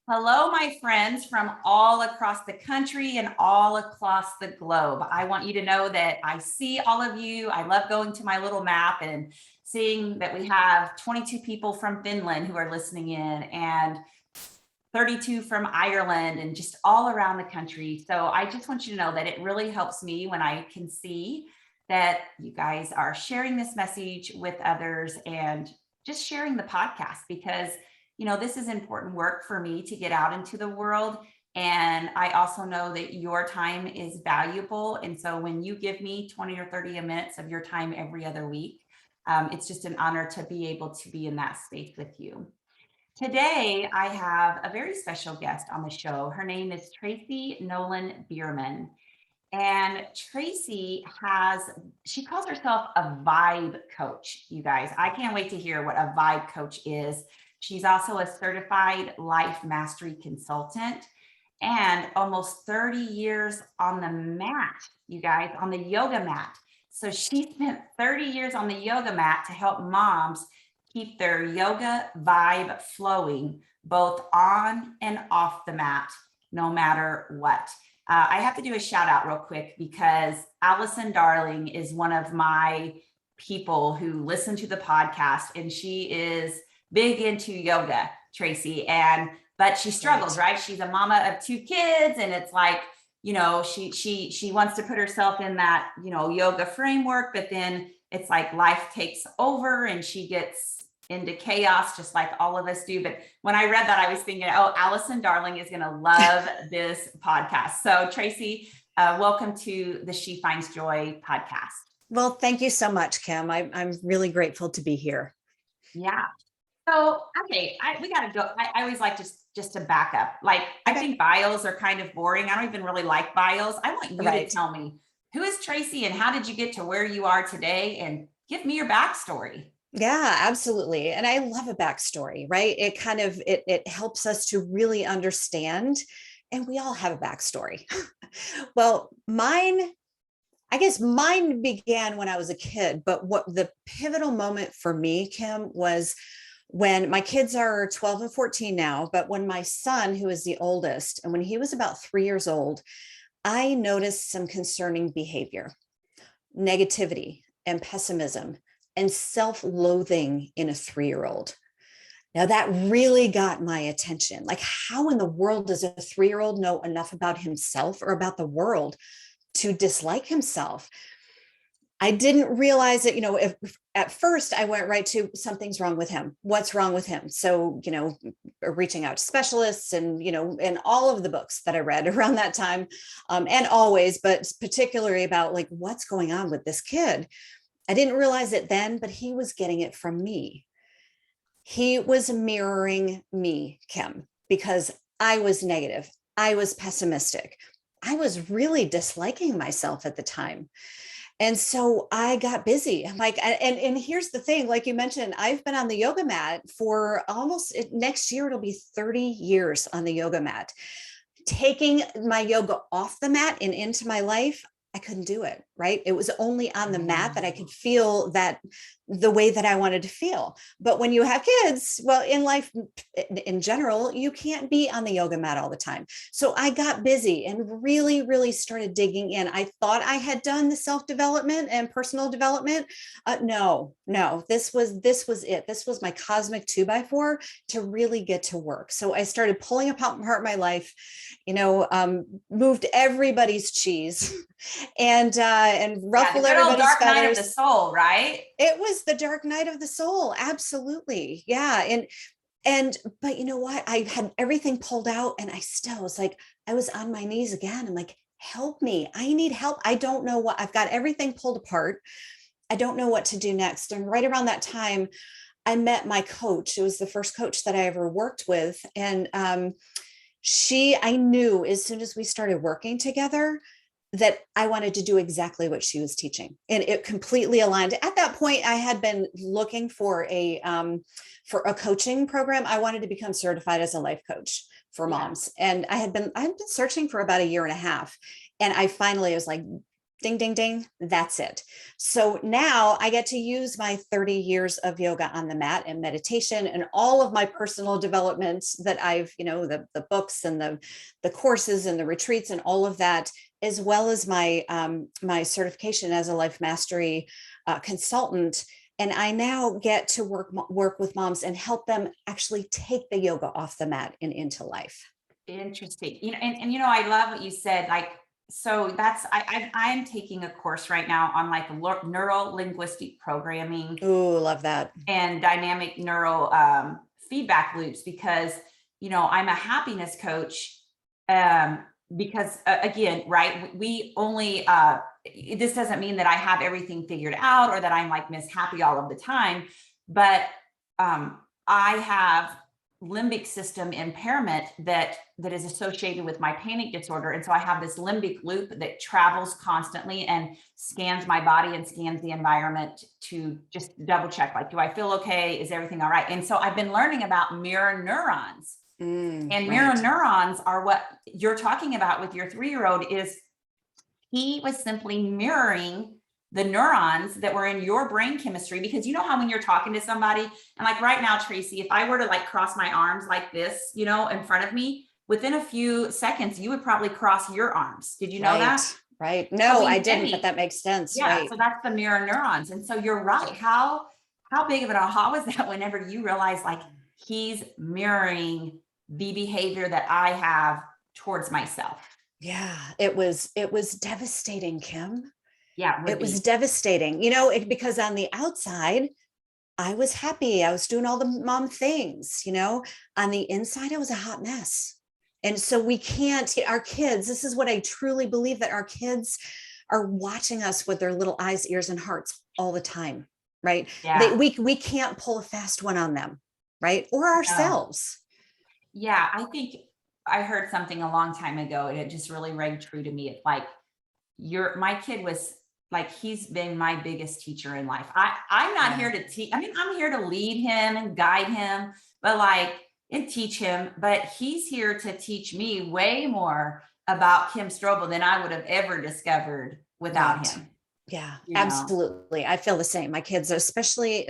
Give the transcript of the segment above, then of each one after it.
Hello, my friends from all across the country and all across the globe. I want you to know that I see all of you. I love going to my little map and seeing that we have 22 people from Finland who are listening in and 32 from Ireland and just all around the country. So I just want you to know that it really helps me when I can see that you guys are sharing this message with others and just sharing the podcast because this is important work for me to get out into the world. And I also know that your time is valuable. And so when you give me 20 or 30 minutes of your time every other week, it's just an honor to be able to be in that space with you. Today, I have a very special guest on the show. Her name is Tracy Nolin Beerman. And she calls herself a vibe coach, you guys. I can't wait to hear what a vibe coach is. She's also a certified life mastery consultant and almost 30 years on the mat, you guys, on the yoga mat. So she spent 30 years on the yoga mat to help moms keep their yoga vibe flowing, both on and off the mat, no matter what. I have to do a shout out real quick because Allison Darling is one of my people who listen to the podcast, and she is big into yoga, Tracy, but she struggles, right? She's a mama of 2 kids, and it's like, she wants to put herself in that, yoga framework, but then it's like life takes over and she gets into chaos, just like all of us do. But when I read that, I was thinking, oh, Allison Darling is going to love this podcast. So Tracy, welcome to the She Finds Joy podcast. Well, thank you so much, Kim. I'm really grateful to be here. Yeah. So, okay, we got to go. I always like just to back up. Like, I think bios are kind of boring. I don't even really like bios. I want you to tell me, who is Tracy and how did you get to where you are today? And give me your backstory. Yeah, absolutely. And I love a backstory, right? It kind of, it helps us to really understand, and we all have a backstory. Well, mine began when I was a kid, but what the pivotal moment for me, Kim, was when my kids are 12 and 14 now, but when my son, who is the oldest, and when he was about 3 years old, I noticed some concerning behavior, negativity and pessimism and self-loathing in a 3-year-old. Now that really got my attention. Like, how in the world does a 3-year-old know enough about himself or about the world to dislike himself? I didn't realize that, if at first I went right to something's wrong with him. What's wrong with him? So, reaching out to specialists and, and all of the books that I read around that time, and always, but particularly about like, what's going on with this kid? I didn't realize it then, but he was getting it from me. He was mirroring me, Kim, because I was negative. I was pessimistic. I was really disliking myself at the time. And so I got busy. I'm like, and here's the thing, like you mentioned, I've been on the yoga mat for almost next year, it'll be 30 years on the yoga mat. Taking my yoga off the mat and into my life, I couldn't do it, right? It was only on the mat that I could feel that the way that I wanted to feel. But when you have kids, well, in life in general, you can't be on the yoga mat all the time. So I got busy and really, really started digging in. I thought I had done the self-development and personal development. No, this was it. This was my cosmic 2x4 to really get to work. So I started pulling apart my life, moved everybody's cheese and ruffle everybody's dark feathers. Night of the soul, right? It was the dark night of the soul. Absolutely. Yeah. But you know what? I had everything pulled out and I still was like, I was on my knees again. I'm like, help me. I need help. I don't know what, I've got everything pulled apart. I don't know what to do next. And right around that time, I met my coach. It was the first coach that I ever worked with. And I knew as soon as we started working together that I wanted to do exactly what she was teaching. And it completely aligned. At that point, I had been looking for a coaching program. I wanted to become certified as a life coach for moms. And I'd been searching for about 1.5 years. And I finally was like, ding, ding, ding. That's it. So now I get to use my 30 years of yoga on the mat and meditation and all of my personal developments that I've, the books and the courses and the retreats and all of that, as well as my, my certification as a life mastery consultant. And I now get to work with moms and help them actually take the yoga off the mat and into life. Interesting. I love what you said. Like, so I'm taking a course right now on like neural linguistic programming. Ooh, love that. And dynamic neural feedback loops, because, I'm a happiness coach. Because again, right, we only, this doesn't mean that I have everything figured out or that I'm like Miss Happy all of the time, but I have limbic system impairment that is associated with my panic disorder. And so I have this limbic loop that travels constantly and scans my body and scans the environment to just double check, like, do I feel okay? Is everything all right? And so I've been learning about mirror neurons. And mirror neurons are what you're talking about with your 3-year-old. Is he was simply mirroring the neurons that were in your brain chemistry, because you know how when you're talking to somebody, and like right now, Tracy, if I were to like cross my arms like this, in front of me, within a few seconds, you would probably cross your arms. Did you know that? Right. No, I didn't, but that makes sense. Yeah. Right. So that's the mirror neurons. And so you're right. How big of an aha was that whenever you realize like he's mirroring the behavior that I have towards myself? Yeah, it was devastating, Kim. Yeah, it was devastating, because on the outside, I was happy. I was doing all the mom things, on the inside, I was a hot mess. And so we can't, our kids, this is what I truly believe, that our kids are watching us with their little eyes, ears, and hearts all the time, right? Yeah. We can't pull a fast one on them, right? Or ourselves. Yeah, I think I heard something a long time ago, and it just really rang true to me. It's like, my kid was like, he's been my biggest teacher in life. I'm not here to teach. I mean, I'm here to lead him and guide him, and teach him, but he's here to teach me way more about Kim Strobel than I would have ever discovered without him. Yeah, absolutely. I feel the same. My kids, especially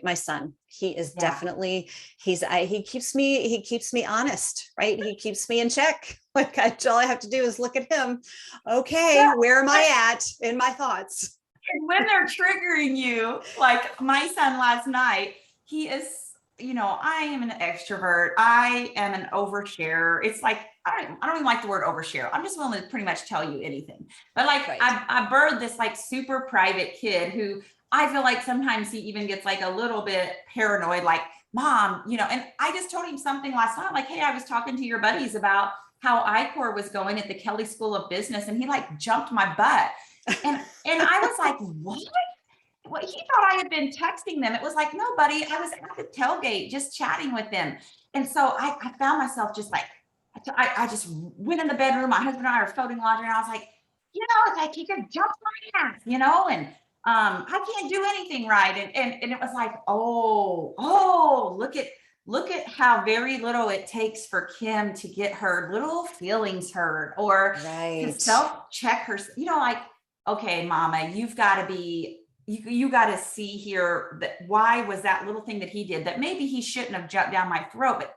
my son, he is definitely, he keeps me honest, right? He keeps me in check. Like all I have to do is look at him. Okay, where am I at in my thoughts? And when they're triggering you, like my son last night, he is, I am an extrovert. I am an oversharer. It's like, I don't even like the word overshare. I'm just willing to pretty much tell you anything. But like, I birthed this like super private kid who I feel like sometimes he even gets like a little bit paranoid, like, Mom, and I just told him something last night, like, hey, I was talking to your buddies about how I-Corps was going at the Kelly School of Business, and he like jumped my butt. And I was like, what? Well, he thought I had been texting them. It was like, no, buddy, I was at the tailgate just chatting with them. And so I found myself just like, I just went in the bedroom. My husband and I are folding laundry, and I was like, it's like he could jump my ass, and I can't do anything right. And it was like, oh, look at how very little it takes for Kim to get her little feelings hurt or to self-check her, like, okay, Mama, you've got to be, you got to see here that why was that little thing that he did that maybe he shouldn't have jumped down my throat. But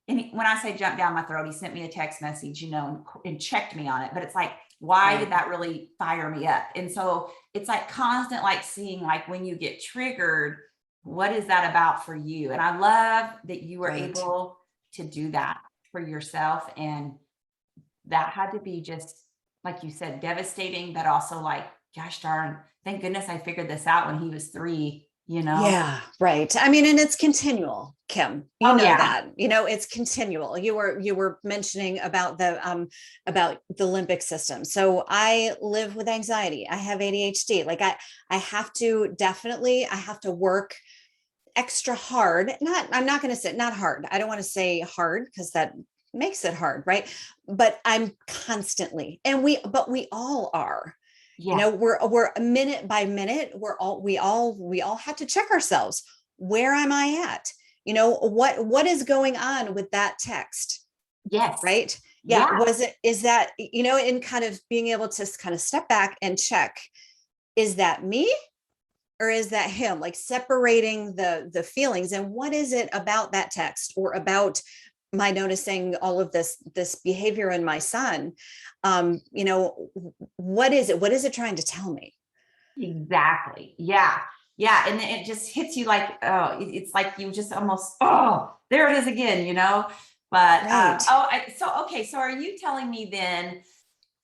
when I say jump down my throat, he sent me a text message, and checked me on it. But it's like, why did that really fire me up? And so it's like constant, like seeing like when you get triggered, what is that about for you? And I love that you were able to do that for yourself. And that had to be just, like you said, devastating, but also like, gosh darn, thank goodness I figured this out when he was 3. Yeah, right. I mean, and it's continual, Kim. You know that. It's continual. You were mentioning about the limbic system. So I live with anxiety. I have ADHD. Like I have to work extra hard. I'm not going to say not hard. I don't want to say hard because that makes it hard, right? But I'm constantly, but we all are. We're minute by minute, we all have to check ourselves. Where am I at? What is going on with that text? Yes. Right. Yeah. Yeah, Is that, in kind of being able to kind of step back and check, is that me or is that him? Like separating the feelings, and what is it about that text or about my noticing all of this behavior in my son? What is it? What is it trying to tell me? exactly. Yeah. Yeah. And it just hits you like, oh, it's like you just almost, oh, there it is again, But Right. okay. So are you telling me then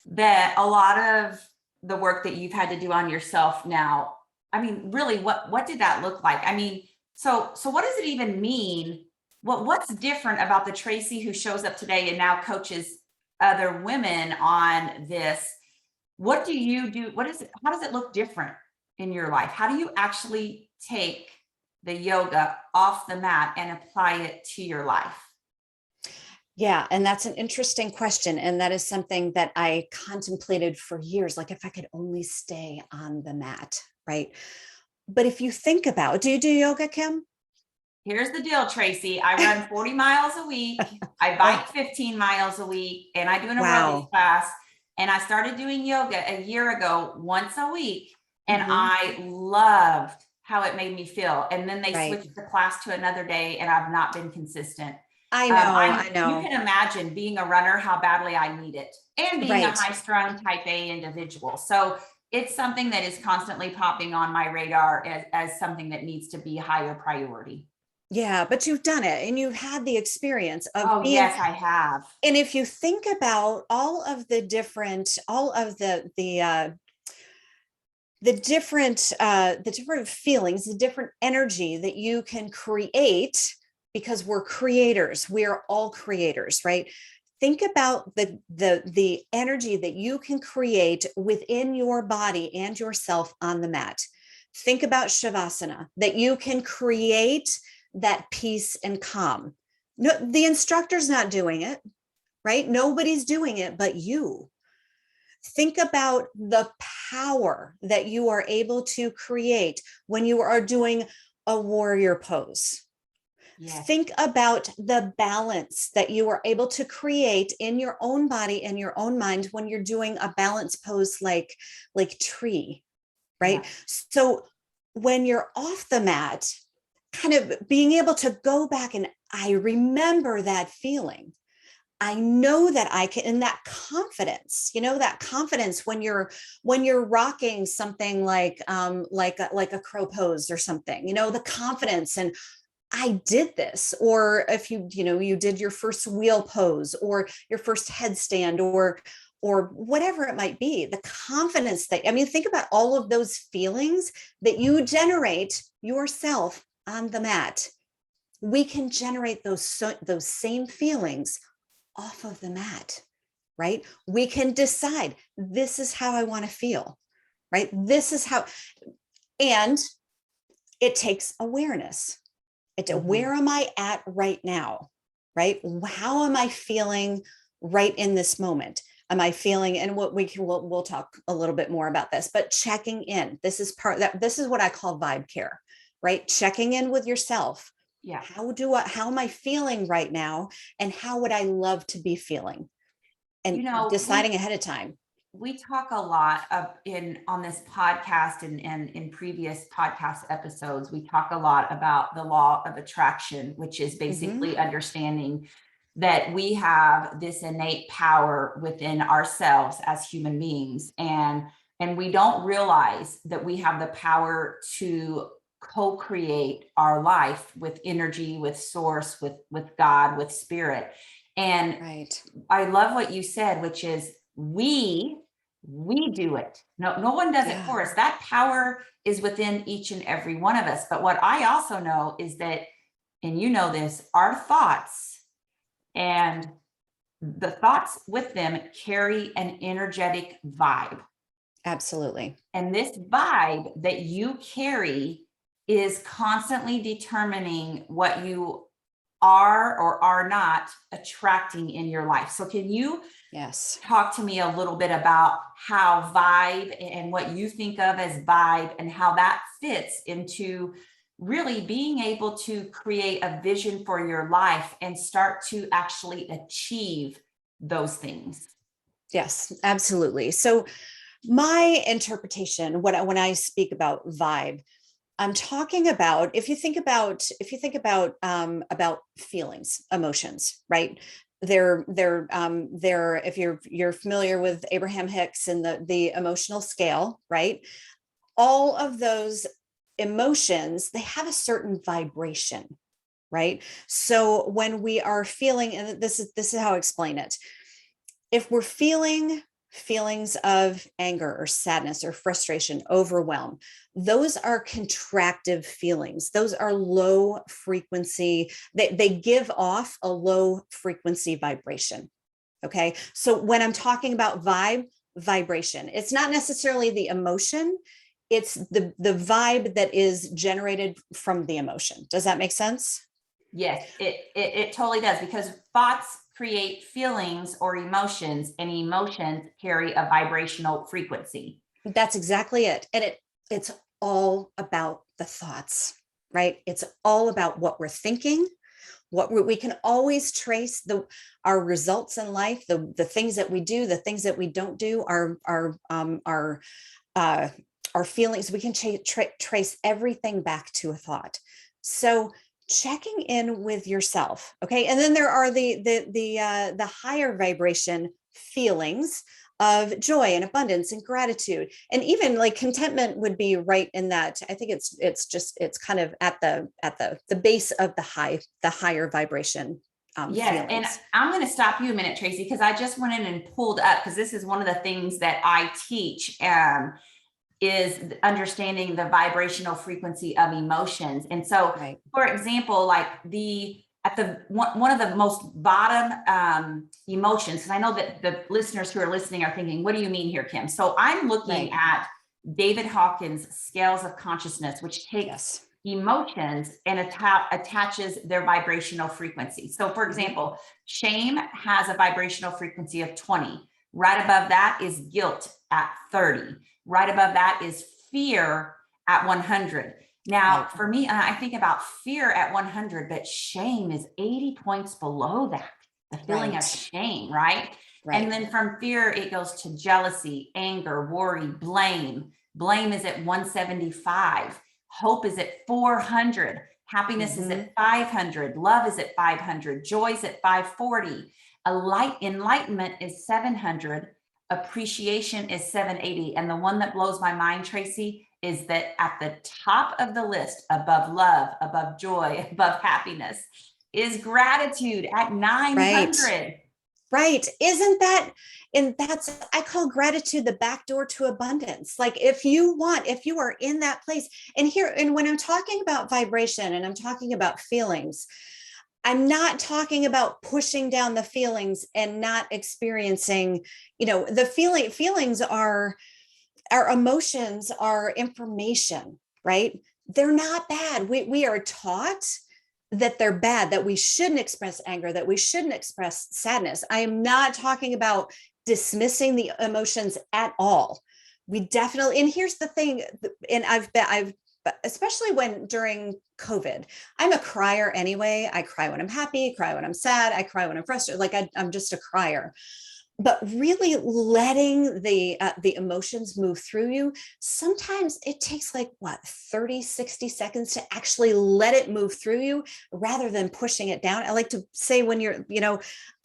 that a lot of the work that you've had to do on yourself now, I mean, really, what did that look like? I mean, so what does it even mean? What's different about the Tracy who shows up today and now coaches other women on this? What do you do? What is it? How does it look different in your life? How do you actually take the yoga off the mat and apply it to your life? Yeah, and that's an interesting question. And that is something that I contemplated for years. Like, if I could only stay on the mat, right? But if you think about, do you do yoga, Kim? Here's the deal, Tracy. I run 40 miles a week. I bike Oh, 15 miles a week, and I do an aerobics wow. class. And I started doing yoga a year ago, once a week. And Hmm. I loved how it made me feel. And then they Right. switched the class to another day, and I've not been consistent. I know. I You know. can imagine being a runner, how badly I need it, and being a Right. high strung type A individual. So it's something that is constantly popping on my radar as something that needs to be higher priority. Yeah, but you've done it and you've had the experience of Oh, being. yes, I have. And if you think about all of the different feelings, the different energy that you can create, because we're creators, we are all creators, right? Think about the energy that you can create within your body and yourself on the mat. Think about shavasana, that you can create that peace and calm. No, the instructor's not doing it, right? Nobody's doing it but you. Think about the power that you are able to create when you are doing a warrior pose. Yes. Think about the balance that you are able to create in your own body and your own mind when you're doing a balance pose like tree, Yeah. right? So when you're off the mat, kind of being able to go back and I remember that feeling. I know that I can, and that confidence when you're rocking something like a crow pose or something, the confidence, and I did this. Or if you did your first wheel pose or your first headstand or whatever it might be, the confidence that, I mean, think about all of those feelings that you generate yourself on the mat. We can generate those same feelings off of the mat, right? We can decide, this is how I want to feel, right? This is how, and it takes awareness. Mhm. Where am I at right now, right? How am I feeling right in this moment? Am I feeling, and what we'll talk a little bit more about this, but checking in. This is what I call vibe care, right? Checking in with yourself. Yeah. How am I feeling right now? And how would I love to be feeling? You And know, we deciding ahead of time. we talk a lot of in on this podcast and in previous podcast episodes, we talk a lot about the law of attraction, which is Hmm. basically understanding that we have this innate power within ourselves as human beings, and we don't realize that we have the power to co-create our life with energy, with source, with God, with spirit. And Right. I love what you said, which is we do it. No one does it Yeah. for us. That power is within each and every one of us. But what I also know is that, and you know this, our thoughts and the thoughts with them carry an energetic vibe. Absolutely. And this vibe that you carry is constantly determining what you are or are not attracting in your life. So, can you Yes. talk to me a little bit about how vibe and what you think of as vibe and how that fits into really being able to create a vision for your life and start to actually achieve those things. Yes, absolutely. So my interpretation, when I speak about vibe, I'm talking about, about feelings, emotions, right? They're if you're familiar with Abraham Hicks and the emotional scale, right? All of those emotions, they have a certain vibration, right? So when we are feeling, and this is how I explain it. If we're feeling feelings of anger or sadness or frustration, overwhelm, those are contractive feelings. Those are low frequency, they give off a low frequency vibration. Okay. So when I'm talking about vibration, it's not necessarily the emotion, it's the vibe that is generated from the emotion. Does that make sense? Yes, it totally does, because thoughts create feelings or emotions, and emotions carry a vibrational frequency. That's exactly it. And it's all about the thoughts, right? It's all about what we're thinking, we can always trace our results in life, the things that we do, the things that we don't do, uh, our feelings. We can trace everything back to a thought. So checking in with yourself, okay. And then there are the higher vibration feelings of joy and abundance and gratitude, and even like contentment would be right in that. I think it's kind of at the base of the higher vibration Yes, and feelings. I'm going to stop you a minute, Tracy, because I just went in and pulled up, because this is one of the things that I teach. Is understanding the vibrational frequency of emotions. And so, Right. for example, like one of the most bottom emotions, because I know that the listeners who are listening are thinking, what do you mean here, Kim? So I'm looking at David Hawkins' scales of consciousness, which takes emotions and attaches their vibrational frequency. So for example, shame has a vibrational frequency of 20. Right above that is guilt at 30. Right above that is fear at 100. Now, for me, I think about fear at 100, but shame is 80 points below that, the feeling of shame, right? And then from fear, it goes to jealousy, anger, worry, blame. Blame is at 175. Hope is at 400. Happiness is at 500. Love is at 500. Joy is at 540. Enlightenment is 700. Appreciation is 780. And the one that blows my mind, Tracy, is that at the top of the list, above love, above joy, above happiness, is gratitude at 900. Right. Isn't that, and I call gratitude the back door to abundance. Like if you are in that place, and when I'm talking about vibration and I'm talking about feelings, I'm not talking about pushing down the feelings and not experiencing, the feelings are, our emotions are information, right? They're not bad. We are taught that they're bad, that we shouldn't express anger, that we shouldn't express sadness. I am not talking about dismissing the emotions at all. We definitely, and here's the thing, and I've especially during COVID, I'm a crier anyway. I cry when I'm happy, cry when I'm sad, I cry when I'm frustrated. Like I'm just a crier. But really letting the emotions move through you, sometimes it takes like 30, 60 seconds to actually let it move through you rather than pushing it down. I like to say, when you're,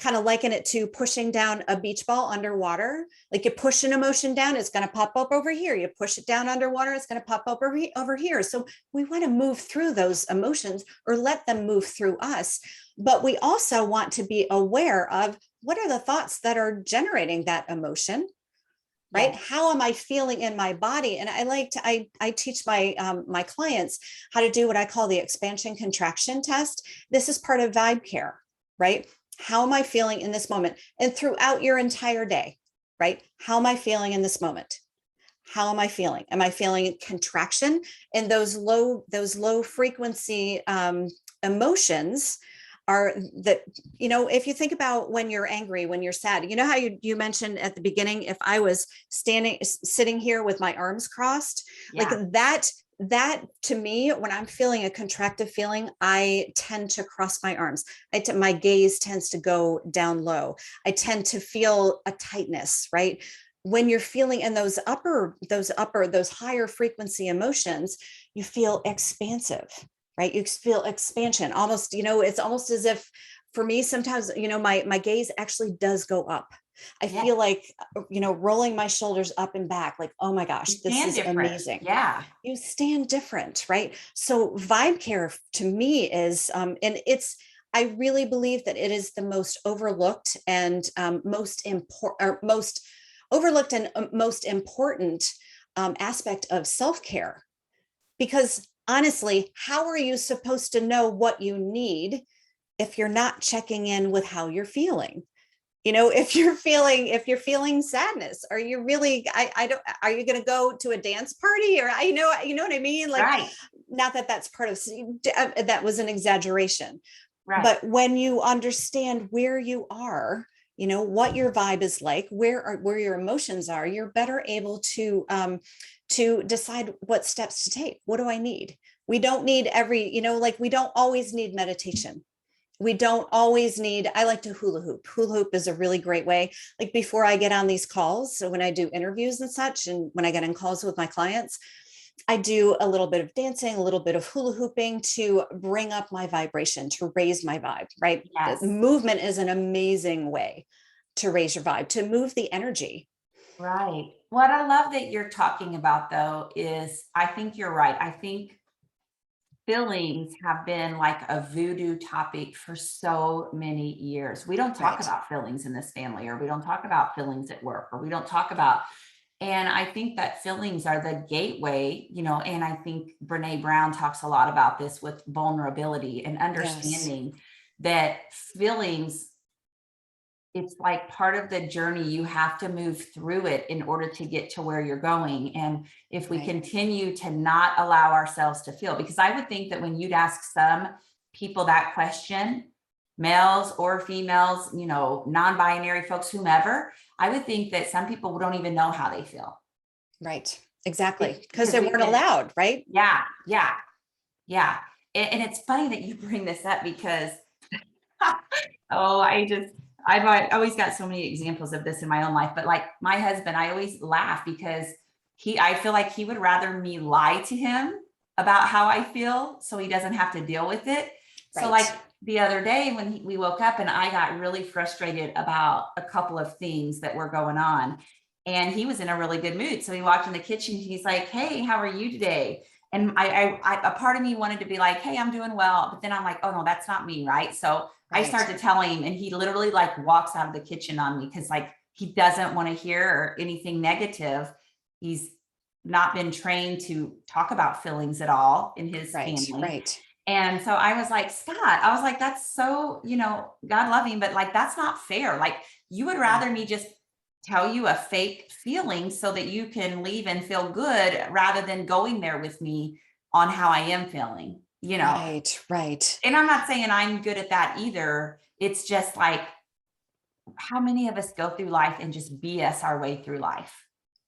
kind of liken it to pushing down a beach ball underwater. Like you push an emotion down, it's going to pop up over here. You push it down underwater, it's going to pop up over here. So we want to move through those emotions, or let them move through us. But we also want to be aware of, what are the thoughts that are generating that emotion, right? Yes. How am I feeling in my body? And I teach my my clients how to do what I call the expansion contraction test. This is part of vibe care, right? How am I feeling in this moment? And throughout your entire day, right? How am I feeling in this moment? How am I feeling? Am I feeling contraction? And those low frequency emotions are that, if you think about when you're angry, when you're sad, how you mentioned at the beginning, if I was sitting here with my arms crossed, like that to me, when I'm feeling a contractive feeling, I tend to cross my arms. My gaze tends to go down low. I tend to feel a tightness, right? When you're feeling in those higher frequency emotions, you feel expansive, right? You feel expansion, almost, it's almost as if, for me, sometimes, my gaze actually does go up. I Yeah. feel like, rolling my shoulders up and back, like, oh my gosh, this is different. amazing. Yeah. You stand different, right? So vibe care to me is, I really believe that it is the most overlooked and most overlooked and most important aspect of self-care. Because honestly, how are you supposed to know what you need if you're not checking in with how you're feeling? If you're feeling sadness, are you really, I don't, are you going to go to a dance party, or you know what I mean? Like, Right. not that that's part of, that was an exaggeration, Right. but when you understand where you are, what your vibe is like, where your emotions are, you're better able to decide what steps to take. What do I need? We don't need we don't always need meditation. We don't always need, I like to hula hoop. Hula hoop is a really great way. Like, before I get on these calls, so when I do interviews and such, and when I get on calls with my clients, I do a little bit of dancing, a little bit of hula hooping to bring up my vibration, to raise my vibe, right? Yes. Movement is an amazing way to raise your vibe, to move the energy. Right. What I love that you're talking about, though, is I think you're right. I think feelings have been like a voodoo topic for so many years. We don't talk Right. about feelings in this family, or we don't talk about feelings at work, or we don't talk about, and I think that feelings are the gateway, and I think Brene Brown talks a lot about this with vulnerability and Yes. understanding that feelings, it's like part of the journey. You have to move through it in order to get to where you're going. And if we Right. continue to not allow ourselves to feel, because I would think that when you'd ask some people that question, males or females, non-binary folks, whomever, I would think that some people don't even know how they feel. Right. Exactly. Because Because they we've weren't been, allowed, right? yeah, yeah, yeah. And it's funny that you bring this up because oh, I've always got so many examples of this in my own life, but like my husband, I always laugh because I feel like he would rather me lie to him about how I feel so he doesn't have to deal with it. So Right. like the other day when we woke up and I got really frustrated about a couple of things that were going on, and he was in a really good mood. So he walked in the kitchen. He's like, "Hey, how are you today?" And a part of me wanted to be like, "Hey, I'm doing well," but then I'm like, "Oh no, that's not me, right?" So I Right. start to tell him, and he literally like walks out of the kitchen on me because like he doesn't want to hear anything negative. He's not been trained to talk about feelings at all in his Right. family. Right. And so I was like, Scott, I was like, that's so, God love him, but like, that's not fair. Like, you would Yeah. rather me just tell you a fake feeling so that you can leave and feel good rather than going there with me on how I am feeling. Right. Right. And I'm not saying I'm good at that either. It's just like, how many of us go through life and just BS our way through life?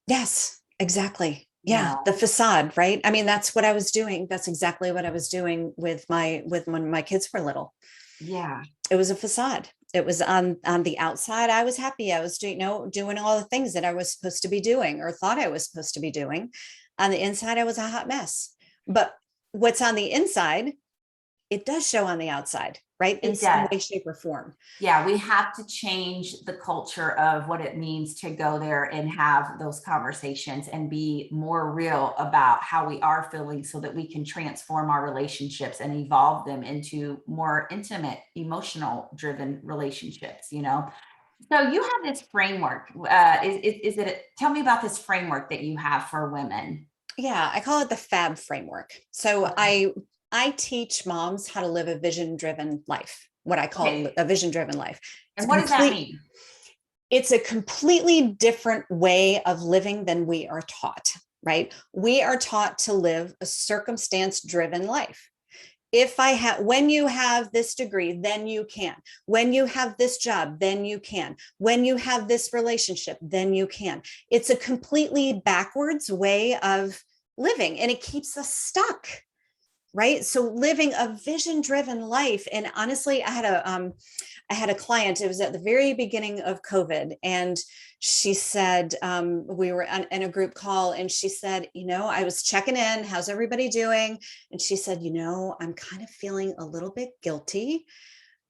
Yes, exactly. You Yeah, know, the facade, right? I mean, that's what I was doing. That's exactly what I was doing with when my kids were little. yeah, It was a facade. It was on the outside. I was happy. I was doing, doing all the things that I was supposed to be doing or thought I was supposed to be doing. On the inside, I was a hot mess. But what's on the inside, it does show on the outside, right? In it some does. way, shape, or form. Yeah, we have to change the culture of what it means to go there and have those conversations and be more real about how we are feeling so that we can transform our relationships and evolve them into more intimate, emotional driven relationships. So you have this framework. Is it, tell me about this framework that you have for women. Yeah, I call it the FAB framework. So Okay. I teach moms how to live a vision driven life, what I call Okay. a vision driven life. And what does that mean? It's a completely different way of living than we are taught, right? We are taught to live a circumstance driven life. When you have this degree, then you can. When you have this job, then you can. When you have this relationship, then you can. It's a completely backwards way of living, and it keeps us stuck. Right. So living a vision driven life. And honestly, I had a client, it was at the very beginning of COVID. And she said, we were in a group call, and she said, I was checking in, how's everybody doing? And she said, I'm kind of feeling a little bit guilty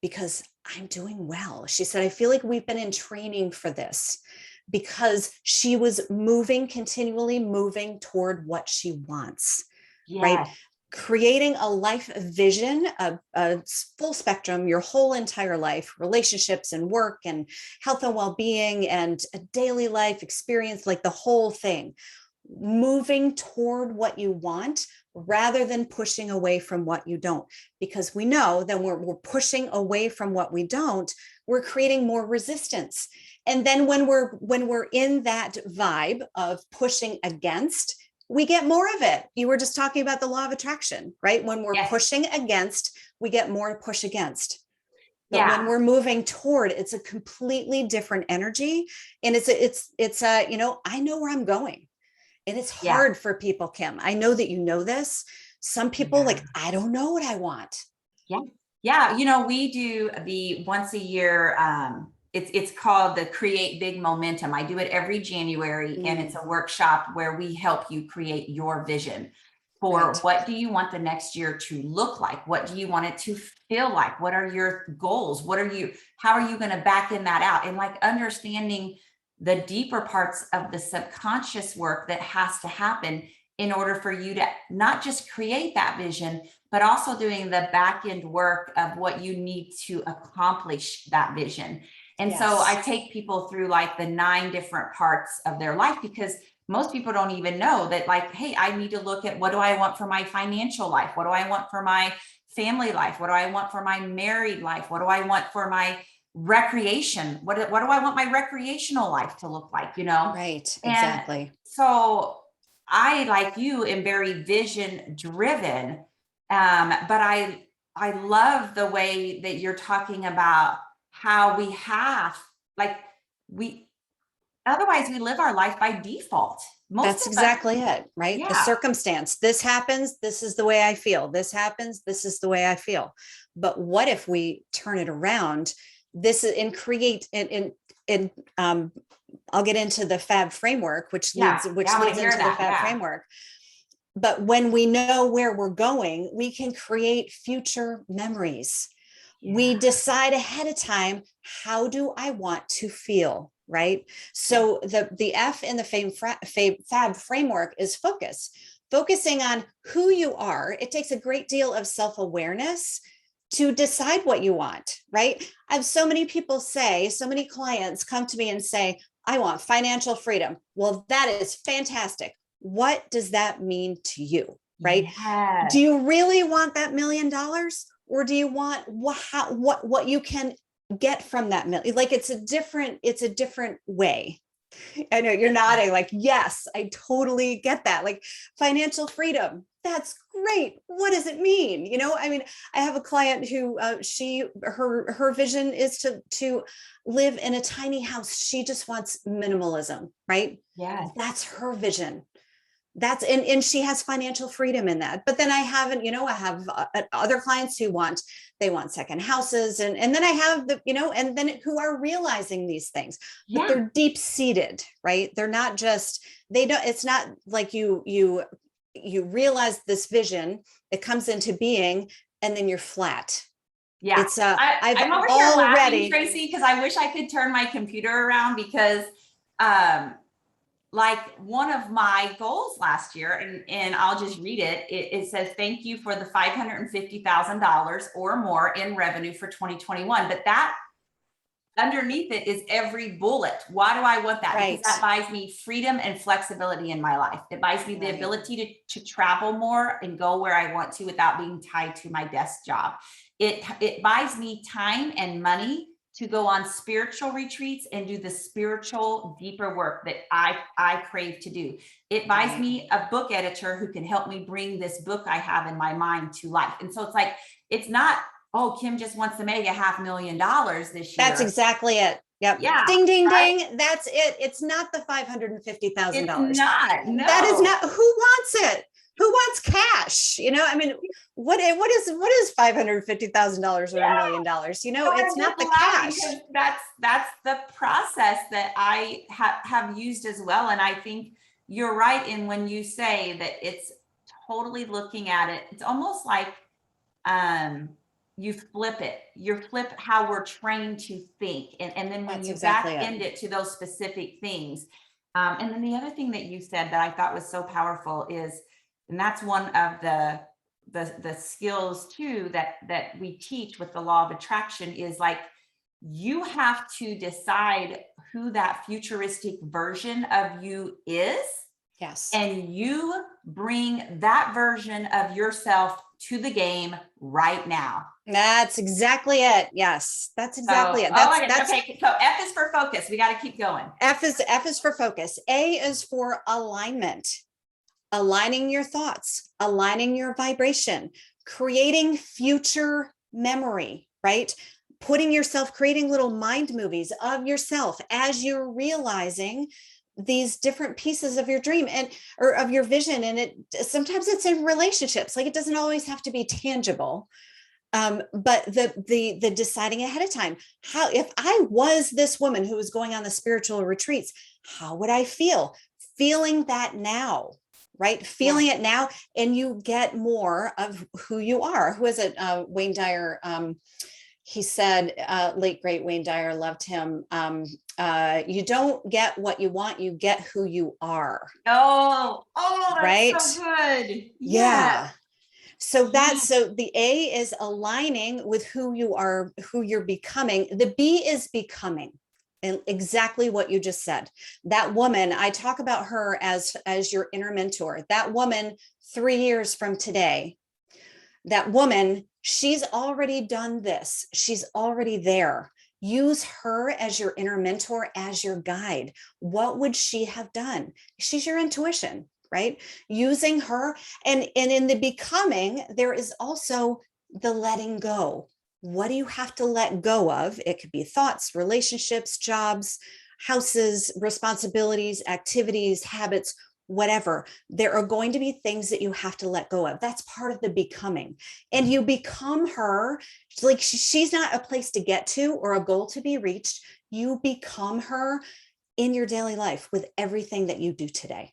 because I'm doing well. She said, I feel like we've been in training for this, because she was continually moving toward what she wants. Right. Yes. Creating a life vision, a full spectrum, your whole entire life, relationships and work and health and well-being and a daily life experience, like the whole thing, moving toward what you want rather than pushing away from what you don't. Because we know that we're pushing away from what we don't, we're creating more resistance. And then when we're in that vibe of pushing against, we get more of it. You were just talking about the law of attraction, right? When we're pushing against, we get more to push against. But when we're moving toward, it's a completely different energy. And it's I know where I'm going. And it's hard for people, Kim. I know that you know this. Some people I don't know what I want. Yeah. Yeah. We do the once a year, it's called the Create Big Momentum. I do it every January, and it's a workshop where we help you create your vision for what do you want the next year to look like? What do you want it to feel like? What are your goals? How are you going to back in that out? And understanding the deeper parts of the subconscious work that has to happen in order for you to not just create that vision, but also doing the back end work of what you need to accomplish that vision. And so I take people through the 9 different parts of their life, because most people don't even know that, hey, I need to look at, what do I want for my financial life? What do I want for my family life? What do I want for my married life? What do I want for my recreation? What do I want my recreational life to look like? Right. Exactly. And so I, like you, am very vision driven. But I love the way that you're talking about how we have, otherwise we live our life by default. That's exactly it, right? Yeah. The circumstance, this happens, this is the way I feel. This happens, this is the way I feel. But what if we turn it around? And create and I'll get into the FAB framework, which leads into the FAB framework. But when we know where we're going, we can create future memories. We decide ahead of time, how do I want to feel, right? So the F in the FAB framework is focusing on who you are. It takes a great deal of self-awareness to decide what you want, right? I have so many clients come to me and say, I want financial freedom. Well, that is fantastic. What does that mean to you, right? Yes. Do you really want that $1 million, or do you want what you can get from that million? It's a different way. I know you're nodding yes, I totally get that. Financial freedom, that's great. What does it mean? I have a client who her vision is to live in a tiny house. She just wants minimalism, right? Yeah. That's her vision. And she has financial freedom in that. But then I have other clients who want second houses. And then I have and then who are realizing these things, but they're deep seated, right? They're not just, it's not like you realize this vision, it comes into being, and then you're flat. Yeah. It's I'm over here laughing, Tracy, because I wish I could turn my computer around, because one of my goals last year, and I'll just read it. It says, thank you for the $550,000 or more in revenue for 2021. But that underneath it is every bullet. Why do I want that? Right. Because that buys me freedom and flexibility in my life. It buys me the ability to travel more and go where I want to without being tied to my desk job. It buys me time and money to go on spiritual retreats and do the spiritual deeper work that I crave to do. It buys me a book editor who can help me bring this book I have in my mind to life. And so it's not, oh, Kim just wants to make $500,000 this year. That's exactly it. Yep. Yeah. Ding, ding, Right? ding. That's it. It's not the $550,000. It's not. That is No. not, who wants it? Who wants cash? I mean, what is $550,000 or $1 million? No, It's I'm not just the laughing cash. because that's the process that I have used as well. And I think you're right in when you say that it's totally looking at it. It's almost like um you flip it. You flip how we're trained to think. And then when That's you exactly back it. end it to those specific things. And then the other thing that you said that I thought was so powerful is, and that's one of the skills too that we teach with the law of attraction is like you have to decide who that futuristic version of you is, Yes. and you bring that version of yourself to the game right now. That's exactly it. Yes. That's So, exactly it. oh my gosh, That's okay. So F is for focus. We got to keep going. F is for focus. A is for alignment. Aligning your thoughts, aligning your vibration, creating future memory, right? Creating little mind movies of yourself as you're realizing these different pieces of your dream or of your vision. And sometimes it's in relationships, like it doesn't always have to be tangible. But the deciding ahead of time, if I was this woman who was going on the spiritual retreats, how would I feel? Feeling that now, right? Feeling it now, and you get more of who you are. Who is it? Wayne Dyer. He said, late great Wayne Dyer, loved him. You don't get what you want, you get who you are. Oh, that's right? so good. Yeah. So Yeah. the A is aligning with who you are, who you're becoming. The B is becoming. And exactly what you just said. That woman, I talk about her as your inner mentor. That woman 3 years from today, that woman, she's already done this. She's already there. Use her as your inner mentor, as your guide. What would she have done? She's your intuition, right? Using her. And in the becoming, there is also the letting go. What do you have to let go of? It could be thoughts, relationships, jobs, houses, responsibilities, activities, habits, whatever. There are going to be things that you have to let go of. That's part of the becoming. And you become her. Like she's not a place to get to or a goal to be reached. You become her in your daily life with everything that you do today.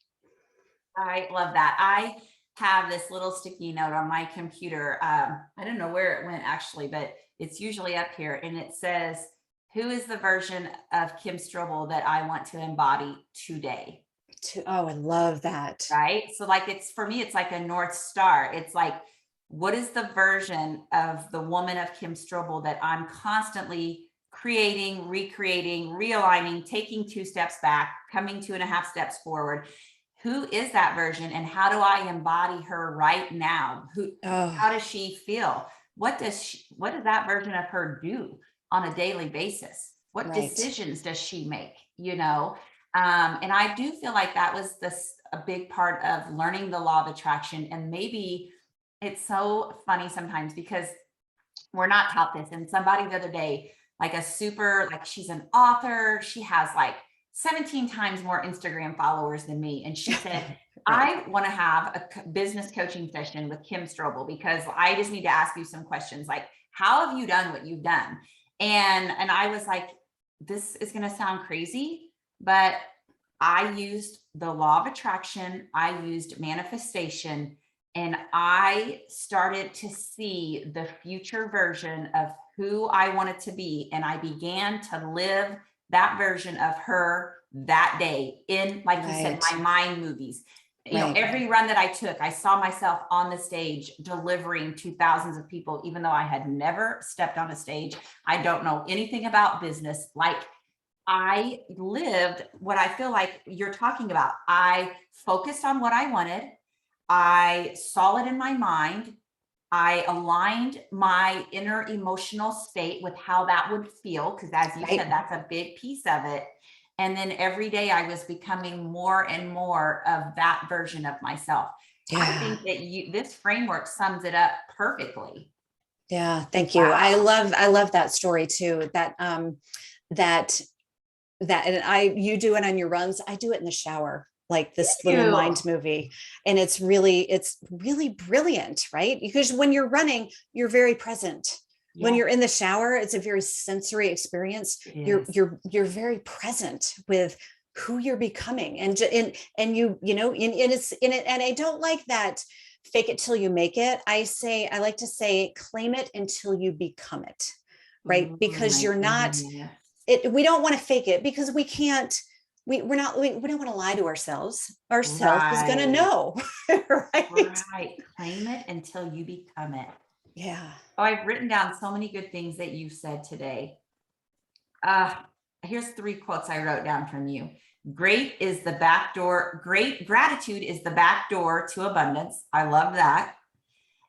I love that. I have this little sticky note on my computer. I don't know where it went actually, but it's usually up here. And it says, who is the version of Kim Strobel that I want to embody today? Oh, I love that. Right. So like for me, it's like a North Star. It's like, what is the version of the woman of Kim Strobel that I'm constantly creating, recreating, realigning, taking 2 steps back, coming 2.5 steps forward? Who is that version, and how do I embody her right now? How does she feel? What does that version of her do on a daily basis? What decisions does she make? And I do feel like that was a big part of learning the law of attraction. And maybe it's so funny sometimes because we're not taught this. And somebody the other day, she's an author, she has like 17 times more Instagram followers than me. And she said, I want to have a business coaching session with Kim Strobel because I just need to ask you some questions. Like, how have you done what you've done? And I was like, this is going to sound crazy, but I used the law of attraction. I used manifestation, and I started to see the future version of who I wanted to be. And I began to live that version of her that day in, like you said, my mind movies. Every run that I took, I saw myself on the stage delivering to thousands of people, even though I had never stepped on a stage. I don't know anything about business. Like, I lived what I feel like you're talking about. I focused on what I wanted. I saw it in my mind. I aligned my inner emotional state with how that would feel, because as you said, that's a big piece of it. And then every day I was becoming more and more of that version of myself. Yeah. I think that this framework sums it up perfectly. Yeah, thank you. Wow. I love that story too. That that, and you do it on your runs. I do it in the shower, like this little Ew. mind movie. And it's really brilliant, right? Because when you're running, you're very present. When Yes, you're in the shower, it's a very sensory experience. it You're is. you're you're very present with who you're becoming. And and I don't like that fake it till you make it. I like to say, claim it until you become it, right? Ooh, Because you're not yes. it. We don't want to fake it because we can't. We don't want to lie to ourselves. Ourself is going to Right. know, right? Right. Claim it until you become it. Yeah. Oh, I've written down so many good things that you said today. Uh, Here's 3 quotes I wrote down from you. Great is the back door. Great gratitude is the back door to abundance. I love that.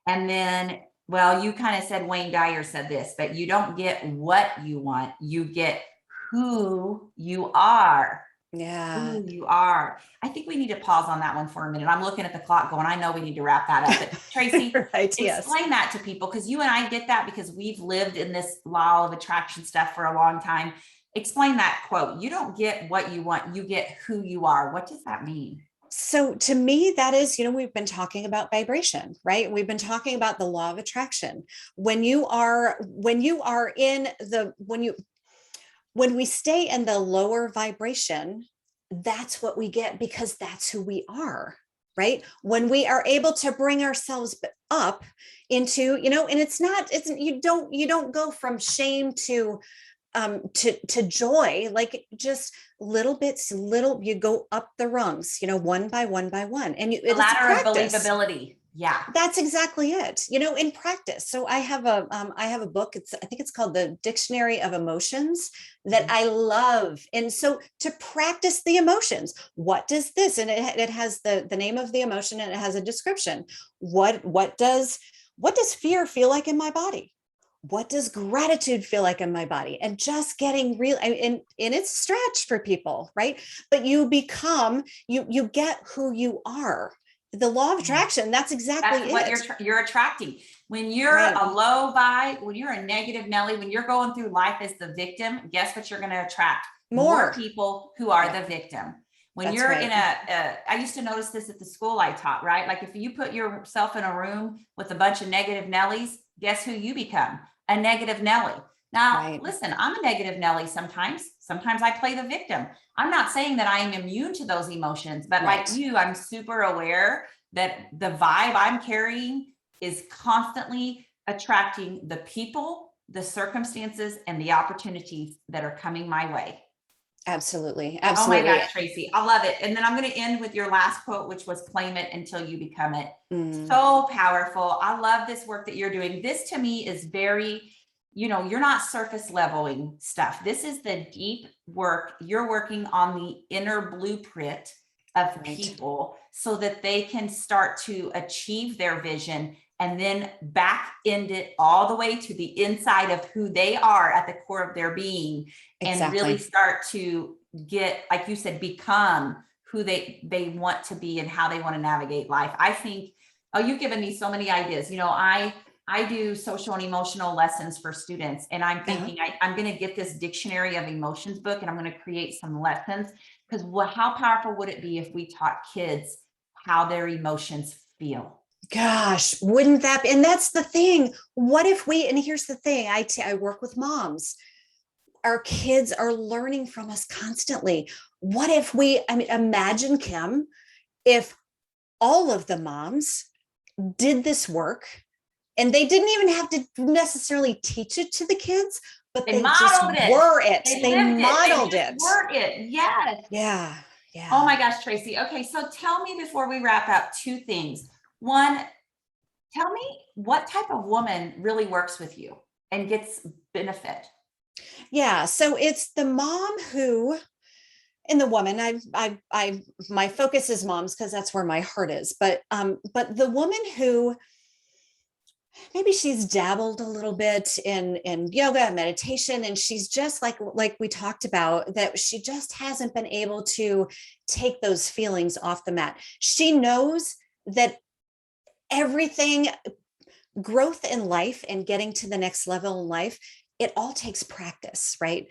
And then, well, you kind of said Wayne Dyer said this, but you don't get what you want. You get who you are. Yeah. Who you are. I think we need to pause on that one for a minute. I'm looking at the clock going, I know we need to wrap that up. But Tracy, Right. Yes. explain that to people because you and I get that because we've lived in this law of attraction stuff for a long time. Explain that quote. You don't get what you want, you get who you are. What does that mean? So to me, that is, we've been talking about vibration, right? We've been talking about the law of attraction. When you are in the, when we stay in the lower vibration, that's what we get because that's who we are, right? When we are able to bring ourselves up into, and you don't go from shame to joy, like just little bits, you go up the rungs, one by one by one, and The it's a ladder of practice. believability. Yeah. That's exactly it, in practice. So I have a book. I think it's called The Dictionary of Emotions, that Mhm. I love. And so to practice the emotions, what does this, and it has the name of the emotion, and it has a description. What does fear feel like in my body? What does gratitude feel like in my body? And just getting real, and it's a stretch for people, right? But you get who you are. The law of attraction, that's exactly That's what it. you're attracting. When you're Right. a low vibe, when you're a negative Nelly, when you're going through life as the victim, guess what you're going to attract? More More. people who are Yeah, the victim. When that's you're in right. I used to notice this at the school I taught, right? Like if you put yourself in a room with a bunch of negative Nellies, guess who you become? A negative Nelly. Now, Right. listen, I'm a negative Nelly sometimes. Sometimes I play the victim. I'm not saying that I am immune to those emotions, but like Right. you, I'm super aware that the vibe I'm carrying is constantly attracting the people, the circumstances, and the opportunities that are coming my way. Absolutely. Oh my Absolutely. gosh, Tracy, I love it. And then I'm going to end with your last quote, which was claim it until you become it. Mm, So powerful. I love this work that you're doing. This to me is very, you're not surface leveling stuff. This is the deep work. You're working on the inner blueprint of right. people so that they can start to achieve their vision and then back end it all the way to the inside of who they are at the core of their being and really Exactly. start to get, like you said, become who they want to be and how they want to navigate life. I think, oh, you've given me so many ideas. I do social and emotional lessons for students, and I'm Uh-huh. thinking I'm going to get this dictionary of emotions book and I'm going to create some lessons because how powerful would it be if we taught kids how their emotions feel? Gosh, wouldn't that be? And that's the thing. What if and here's the thing, I work with moms. Our kids are learning from us constantly. What if imagine, Kim, if all of the moms did this work, and they didn't even have to necessarily teach it to the kids, but They they just modeled it. were it. They They lived it. They modeled just it. were it. Yes. Yeah. Oh Yeah. my gosh, Tracy. Okay, so tell me before we wrap up 2 things. One, tell me what type of woman really works with you and gets benefit. Yeah. So it's the mom who, and the woman, my focus is moms because that's where my heart is. But the woman who maybe she's dabbled a little bit in yoga and meditation, and she's just like we talked about, that she just hasn't been able to take those feelings off the mat. She knows that everything, growth in life and getting to the next level in life, it all takes practice, right?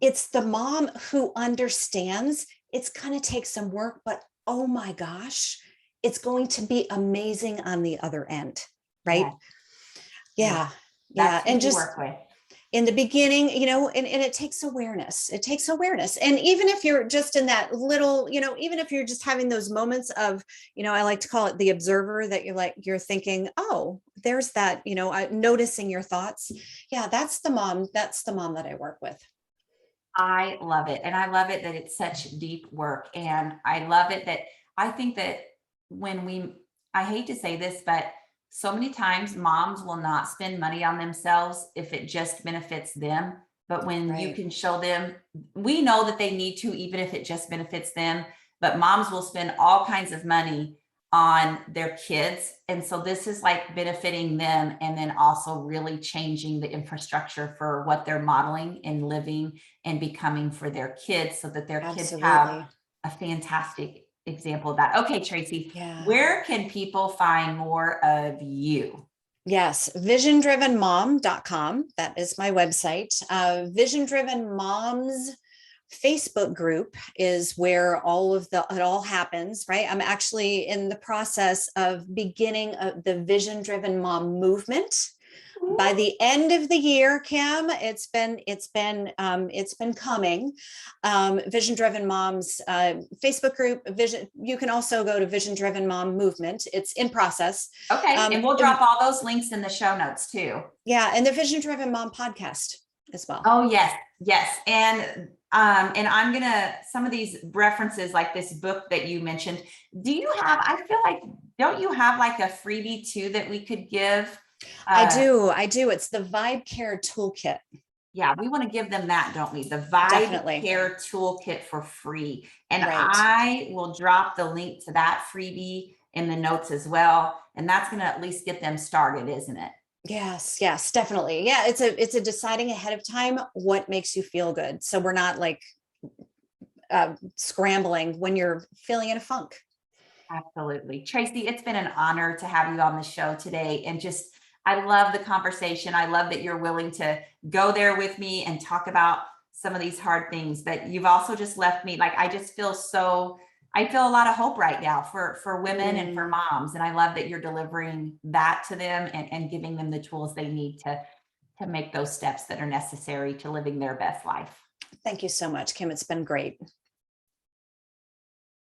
It's the mom who understands it's going to take some work, but oh my gosh, it's going to be amazing on the other end, right? Yeah. Yeah. Yeah. That's who And you just work with. in the beginning, and it takes awareness. It takes awareness. And even if you're just in that little, even if you're just having those moments of, I like to call it the observer, that you're thinking, oh, there's that, noticing your thoughts. Yeah, that's the mom that I work with. I love it. And I love it that it's such deep work. And I love it that I think that when I hate to say this, but so many times moms will not spend money on themselves if it just benefits them. But when you Right. can show them, we know that they need to, even if it just benefits them, but moms will spend all kinds of money on their kids. And so this is like benefiting them and then also really changing the infrastructure for what they're modeling and living and becoming for their kids so that their kids have Absolutely. a fantastic example of that. Okay, Tracy, Yeah. where can people find more of you? Yes, visiondrivenmom.com. That is my website. Vision Driven Moms Facebook group is where it all happens, right? I'm actually in the process of beginning the Vision Driven Mom movement. By the end of the year, Kim, it's been coming. Vision Driven Moms Facebook group. Vision. You can also go to Vision Driven Mom Movement. It's in process. Okay, and we'll drop all those links in the show notes too. Yeah, and the Vision Driven Mom podcast as well. Oh yes, yes, and I'm gonna some of these references like this book that you mentioned. Do you have? I feel like don't you have like a freebie too that we could give? I Uh, do. I do. It's the Vibe Care Toolkit. Yeah, we want to give them that, don't we? The Vibe Definitely. Care Toolkit for free. And Right. I will drop the link to that freebie in the notes as well. And that's going to at least get them started, isn't it? Yes, yes, definitely. Yeah, it's a deciding ahead of time what makes you feel good. So we're not like scrambling when you're feeling in a funk. Absolutely. Tracy, it's been an honor to have you on the show today. And just, I love the conversation. I love that you're willing to go there with me and talk about some of these hard things. But you've also just left me like, I feel a lot of hope right now for women and for moms. And I love that you're delivering that to them and giving them the tools they need to make those steps that are necessary to living their best life. Thank you so much, Kim. It's been great.